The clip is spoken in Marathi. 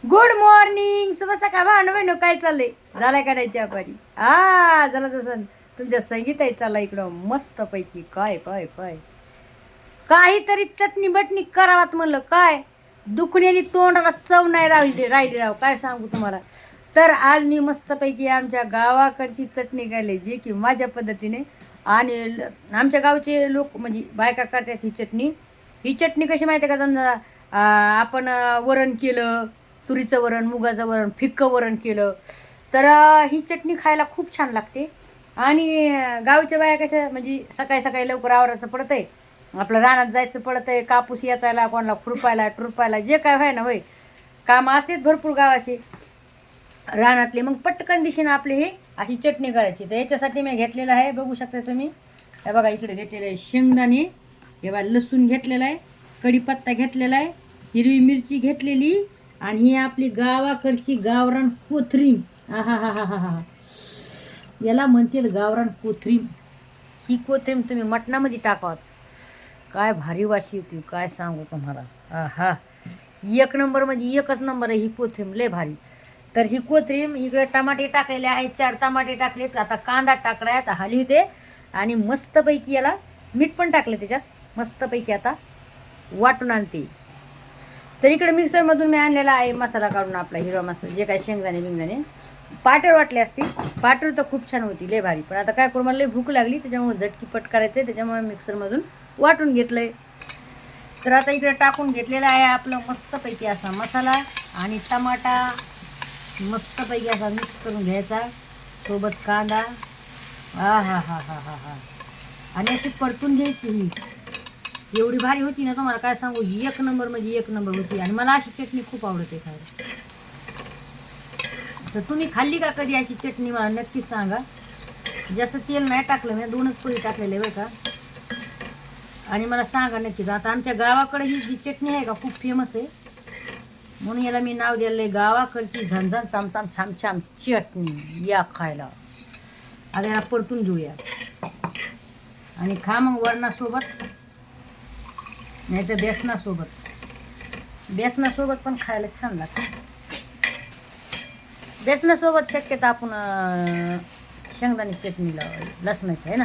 गुड मॉर्निंग, शुभ सकाळ भांडवण. काय चाललंय? झालाय काढायची पारी? झालं तसं. तुमच्या संगीत आहे चालला इकडं मस्त पैकी. काय काय काय काहीतरी चटणी बटणी करावात म्हणलं. काय दुखण्याने तोंडाला चव नाही राहिली राव. काय सांगू तुम्हाला. तर आज मी मस्तपैकी आमच्या गावाकडची चटणी केली, जी की माझ्या पद्धतीने. आणि आमच्या गावचे लोक म्हणजे बायका करतात ही चटणी. ही चटणी कशी माहिती आहे का? समजा आपण वरण केलं, तुरीचं वरण, मुगाचं वरण, फिक्कं वरण केलं तर ही चटणी खायला खूप छान लागते. आणि गावच्या बाया कशा म्हणजे सकाळी सकाळी लवकर आवरायचं पडतं आहे, आपलं रानात जायचं पडतं आहे, कापूस याचायला, कोणाला खुरपायला टुरपायला जे काय व्हाय ना होय, कामं असतेच भरपूर गावाचे रानातले. मग पटकन दिशेनं आपली ही अशी चटणी करायची. तर याच्यासाठी मी घेतलेलं आहे, बघू शकता तुम्ही. हे बघा इकडे घेतलेलं आहे शेंगदाणे, हे बघा लसूण घेतलेला आहे, कढीपत्ता घेतलेला आहे, हिरवी मिरची घेतलेली, आणि ही आपली गावाकडची गावरान कोथरीम. हा हा हा हा हा हा याला म्हणते गावरान कोथरीम. ही कोथरीम तुम्ही मटणामध्ये टाकावत, काय भारी वाशी होती, काय सांगू तुम्हाला. हा एक नंबर म्हणजे एकच नंबर आहे ही कोथरीम, लय भारी. तर ही कोथरीम इकडे टमाटे टाकलेले आहेत, 4 टमाटे टाकलेत, आता कांदा टाकलाय, आता हलवते आणि मस्तपैकी याला मीठ पण टाकलं त्याच्यात, मस्तपैकी आता वाटून आणते. तर इकडे मिक्सरमधून मी आणलेला आहे मसाला काढून, आपला हिरवा मसाला, जे काय शेंगदाणे बिंगदाणे पाटर वाटले असते. पाटर तर खूप छान होती, लय भारी. पण आता काय करू, मला लय भूक लागली, त्याच्यामुळे झटकीपट करायचं आहे, त्याच्यामुळे मिक्सरमधून वाटून घेतलं आहे. तर आता इकडे टाकून घेतलेला आहे आपलं मस्तपैकी असा मसाला, आणि टमाटा मस्तपैकी असा मिक्स करून घ्यायचा, सोबत कांदा. हा हा हा हा हा हा आणि अशी परतून घ्यायची. ही एवढी भारी होती ना, तुम्हाला काय सांगू, एक नंबर म्हणजे एक नंबर होती. आणि मला अशी चटणी खूप आवडते खायला. तर तुम्ही खाल्ली का कधी अशी चटणी? मला नक्कीच सांगा. जास्त तेल नाही टाकलं मी, 2च पोळी टाकलेले बरं का. आणि मला सांगा नक्कीच. आता आमच्या गावाकडे ही जी चटणी आहे का खूप फेमस आहे, म्हणून याला मी नाव दिलेलं आहे गावाकडची झणझण चमचम छाम छाम चटणी. या खायला. आता याला परतून घेऊया आणि खा मग वरणासोबत, नाही तर बेसनासोबत. बेसनासोबत पण खायला छान लागतं. बेसनासोबत शक्यता आपण शेंगदाणे चटणी लावायची लसणाची, आहे ना.